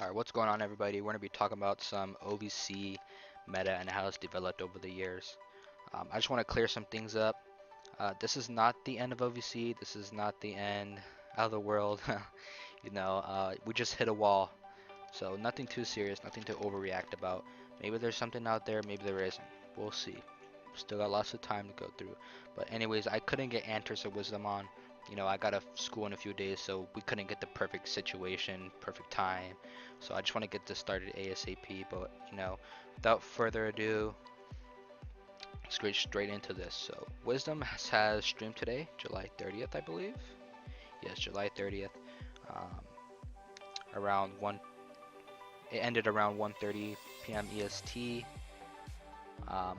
Alright, what's going on everybody? We're going to be talking about some OVC meta and how it's developed over the years. I just want to clear some things up. This is not the end of OVC. This is not the end of the world. We just hit a wall. So nothing too serious, nothing to overreact about. Maybe there's something out there, maybe there isn't. We'll see. Still got lots of time to go through. But anyways, I couldn't get Answers of Wisdom on. I got a school in a few days, so we couldn't get the perfect situation, perfect time. So I just want to get this started ASAP. But without further ado, let's get straight into this. So Wisdom has streamed today, July 30th, I believe. Yes, July 30th. Um, around 1. It ended around 1:30 p.m. EST.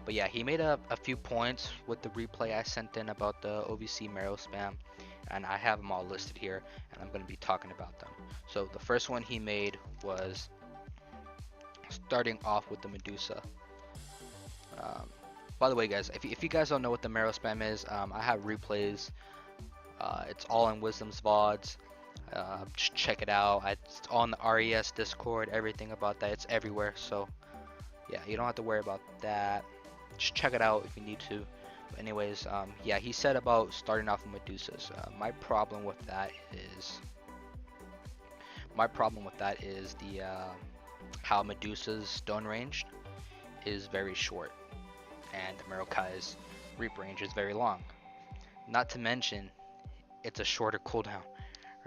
But yeah, he made a few points with the replay I sent in about the OVC Marrow spam, and I have them all listed here, and I'm going to be talking about them. So the first one he made was starting off with the Medusa. By the way, guys, if you guys don't know what the Marrow spam is, I have replays. It's all in Wisdom's VODs. Just check it out. It's on the RES Discord, everything about that. It's everywhere, so yeah, you don't have to worry about that. Just check it out if you need to. But anyways, yeah, he said about starting off with Medusas. My problem with that is the how Medusa's stone range is very short, and Marokai's reap range is very long. Not to mention, it's a shorter cooldown,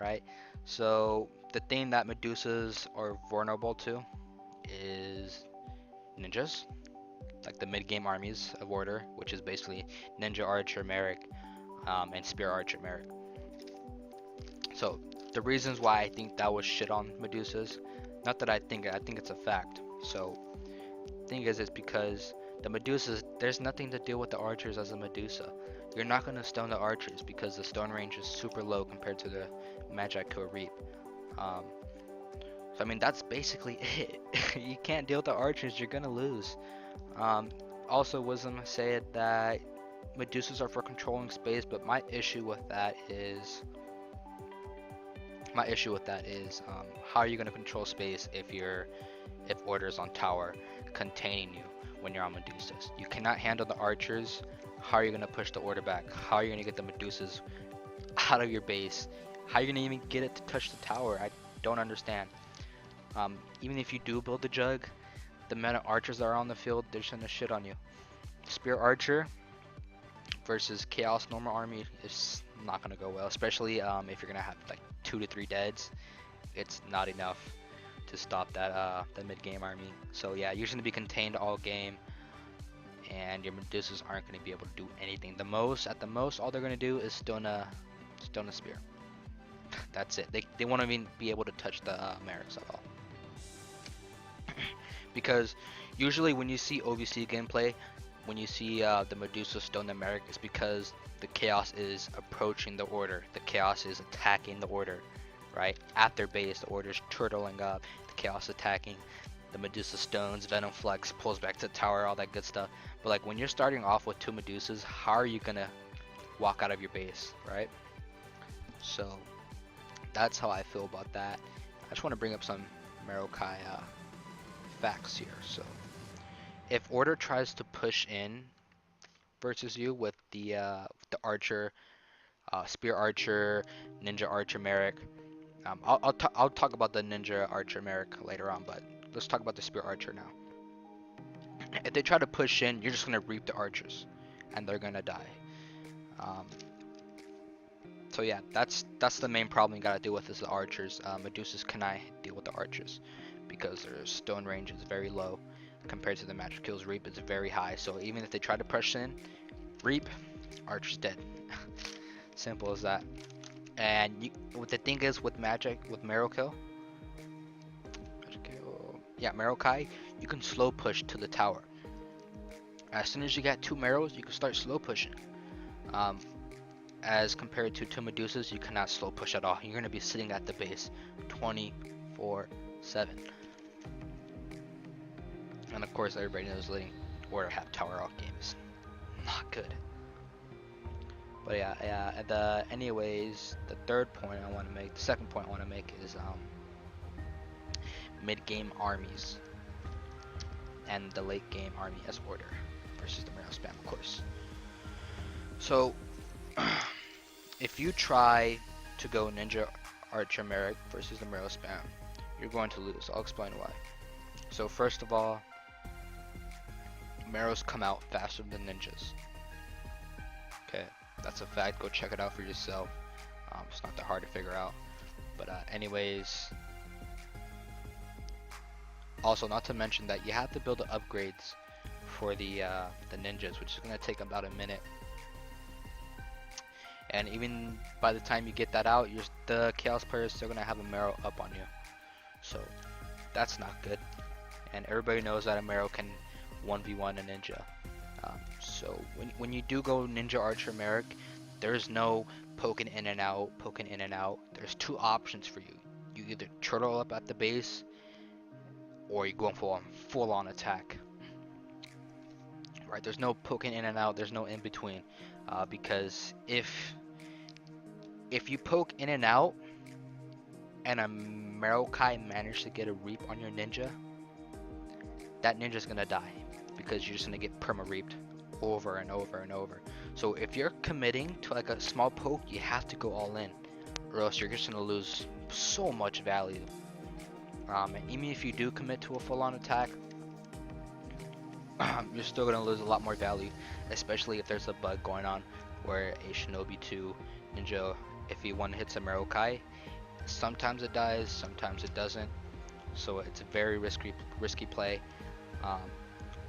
right? So the thing that Medusas are vulnerable to is ninjas, like the mid-game armies of Order, which is basically Ninja Archer Merrick and Spear Archer Merrick. So the reasons why I think that was shit on Medusas, not that I think it's a fact. So the thing is, it's because the Medusas, there's nothing to deal with the archers as a Medusa. You're not going to stone the archers because the stone range is super low compared to the Magi Kill Reap. So I mean, that's basically it. You can't deal with the archers, you're gonna lose. Also, Wisdom said that Medusas are for controlling space, but my issue with that is how are you gonna control space if Order's on tower containing you when you're on Medusas? You cannot handle the archers. How are you gonna push the Order back? How are you gonna get the Medusas out of your base? How are you gonna even get it to touch the tower? I don't understand. Even if you do build a jug, the amount of archers that are on the field, they're just gonna shit on you. Spear Archer versus Chaos Normal Army is not gonna go well, especially if you're gonna have like 2 to 3 deads. It's not enough to stop that mid game army. So yeah, you're gonna be contained all game, and your Medusas aren't gonna be able to do anything. At the most, all they're gonna do is stone a spear. That's it. They won't even be able to touch the Merricks at all. Because usually when you see OVC gameplay, when you see the Medusa stone the Merrick, it's because the Chaos is approaching the Order. The Chaos is attacking the Order, right? At their base, the Order's turtling up, the Chaos attacking, the Medusa stones, Venom Flex, pulls back to the tower, all that good stuff. But like when you're starting off with 2 Medusas, how are you gonna walk out of your base, right? So that's how I feel about that. I just want to bring up some Marokai facts here. So if Order tries to push in versus you with the Archer, Spear Archer, Ninja Archer Merrick, I'll talk about the Ninja Archer Merrick later on, but let's talk about the Spear Archer now. If they try to push in, you're just gonna reap the archers, and they're gonna die. So yeah, that's the main problem you gotta deal with is the archers. Medusas cannot deal with the archers because their stone range is very low compared to the Magic Kills Reap is very high. So even if they try to push in, Reap, archer's dead. Simple as that. And what the thing is with Marrow Kill, yeah, Marokai, you can slow push to the tower. As soon as you get 2 Marrows, you can start slow pushing. As compared to 2 Medusas, you cannot slow push at all. You're going to be sitting at the base 24/7. And of course, everybody knows letting Order have tower off games not good. But yeah, anyways, the second point I want to make is mid-game armies and the late-game army as order versus the Marrow spam, of course. So, if you try to go Ninja Archer Merrick versus the Marrow spam, you're going to lose. I'll explain why. So first of all, Marrows come out faster than Ninjas. Okay, that's a fact. Go check it out for yourself. It's not that hard to figure out. But anyways, also not to mention that you have to build the upgrades for the ninjas, which is gonna take about a minute. And even by the time you get that out, the Chaos player is still gonna have a Marrow up on you. So that's not good. And everybody knows that a Marrow can 1v1 a ninja. So when you do go Ninja Archer Merrick, there's no poking in and out, poking in and out. There's two options for you. You either turtle up at the base, or you're going for full on attack. Right? There's no poking in and out. There's no in between. Because if you poke in and out, and a Marokai managed to get a reap on your ninja, that ninja's gonna die because you're just gonna get perma reaped over and over and over. So if you're committing to like a small poke, you have to go all in, or else you're just gonna lose so much value. And even if you do commit to a full-on attack, you're still gonna lose a lot more value, especially if there's a bug going on where a Shinobi 2 ninja, if he one hits a Marokai, sometimes it dies, sometimes it doesn't. So it's a very risky play.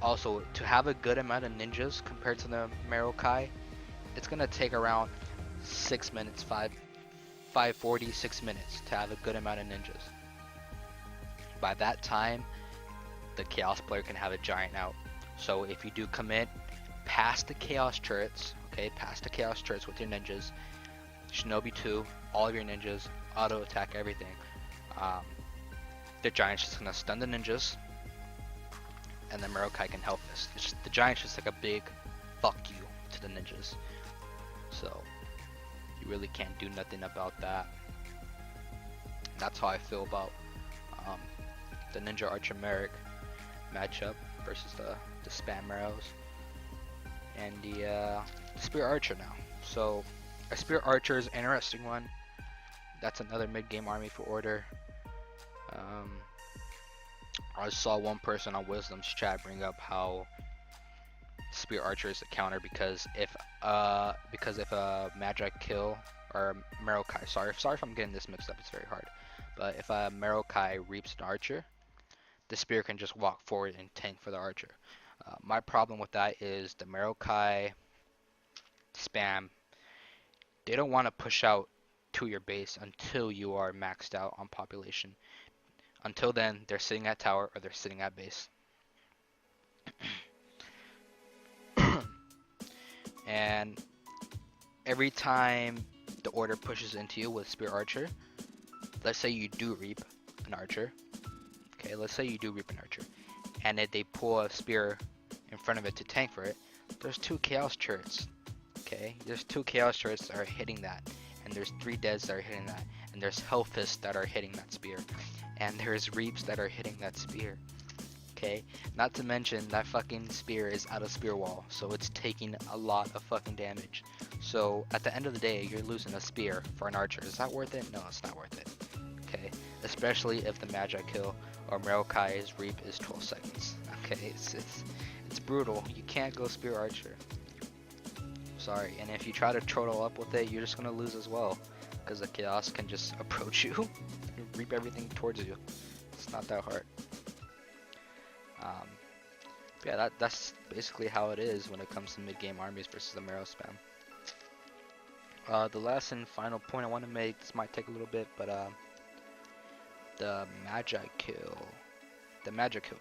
Also, to have a good amount of ninjas compared to the Marokai, it's gonna take around 6 minutes, 540, 6 minutes to have a good amount of ninjas. By that time, the Chaos player can have a giant out. So if you do commit past the Chaos turrets, okay, past the Chaos turrets with your ninjas, Shinobi 2, all of your ninjas, auto attack everything, the giant's just gonna stun the ninjas, and the Marokai can help this. The giant's just like a big fuck you to the ninjas. So you really can't do nothing about that. That's how I feel about the Ninja Archer Merrick matchup versus the spam Marrows and the Spear Archer now. So a Spear Archer is an interesting one. That's another mid-game army for order. I saw one person on Wisdom's chat bring up how Spear Archer is a counter because if a Magi kill or Marokai, sorry if I'm getting this mixed up, it's very hard. But if a Marokai reaps an Archer, the Spear can just walk forward and tank for the Archer. My problem with that is the Marokai spam, they don't want to push out to your base until you are maxed out on population. Until then, they're sitting at tower or they're sitting at base. And every time the order pushes into you with Spear Archer, let's say you do reap an Archer. Okay, let's say you do reap an Archer, and if they pull a Spear in front of it to tank for it, there's two Chaos turrets. Okay, there's two Chaos turrets that are hitting that, and there's 3 Deads that are hitting that, and there's Hellfists that are hitting that Spear, and there's Reaps that are hitting that Spear. Okay, not to mention that fucking Spear is out of Spear Wall, so it's taking a lot of fucking damage. So at the end of the day, you're losing a Spear for an Archer. Is that worth it? No, it's not worth it. Okay, especially if the Magi kill or Marokai's Reap is 12 seconds. Okay, it's brutal. You can't go Spear Archer. Sorry, and if you try to troll up with it, you're just gonna lose as well, because the Chaos can just approach you and reap everything towards you. It's not that hard. Yeah, that's basically how it is when it comes to mid-game armies versus the Marrow spam. The last and final point I want to make, this might take a little bit, but the Magi kill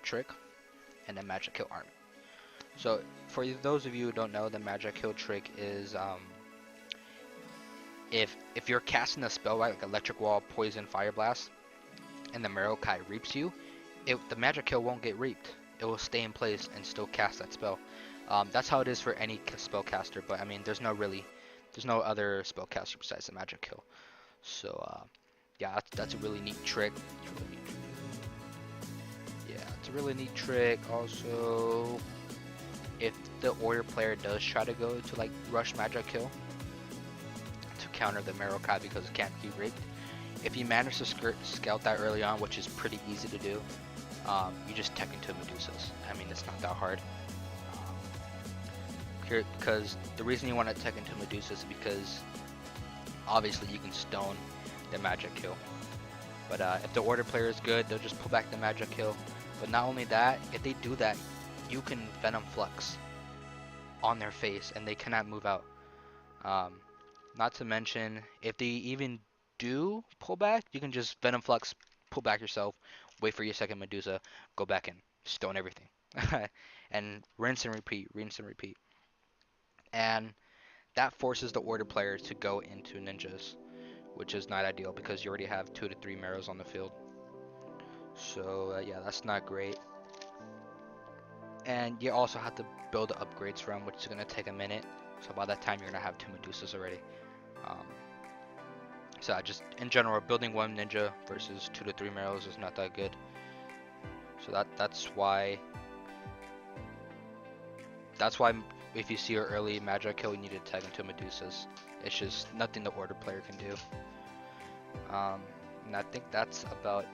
trick and the Magi kill army. So for those of you who don't know, the Magi kill trick is if you're casting a spell, right, like Electric Wall, Poison, Fire Blast, and the Marokai reaps you, the Magi kill won't get reaped. It will stay in place and still cast that spell. That's how it is for any spellcaster, but I mean, there's no other spellcaster besides the Magi kill. So yeah, that's a really neat trick. It's a really neat trick. Also, if the order player does try to go to like rush magic kill to counter the Marrow Cat because it can't be rigged, if you manage to scout that early on, which is pretty easy to do, you just tech into Medusas. I mean, it's not that hard. Because the reason you want to tech into Medusa is because obviously you can stone the magic kill. But if the order player is good, they'll just pull back the magic kill. But not only that, if they do that, you can Venom Flux on their face and they cannot move out. Not to mention, if they even do pull back, you can just Venom Flux, pull back yourself, wait for your second Medusa, go back in, stone everything. And rinse and repeat, rinse and repeat. And that forces the order player to go into ninjas, which is not ideal because you already have 2 to 3 Marrows on the field. So yeah, that's not great. And you also have to build the upgrades from, which is going to take a minute. So by that time, you're going to have 2 Medusas already. So just in general, building 1 ninja versus 2 to 3 Marrows is not that good. So that's why if you see her early magic kill, you need to tag into Medusas. It's just nothing the order player can do. And I think that's about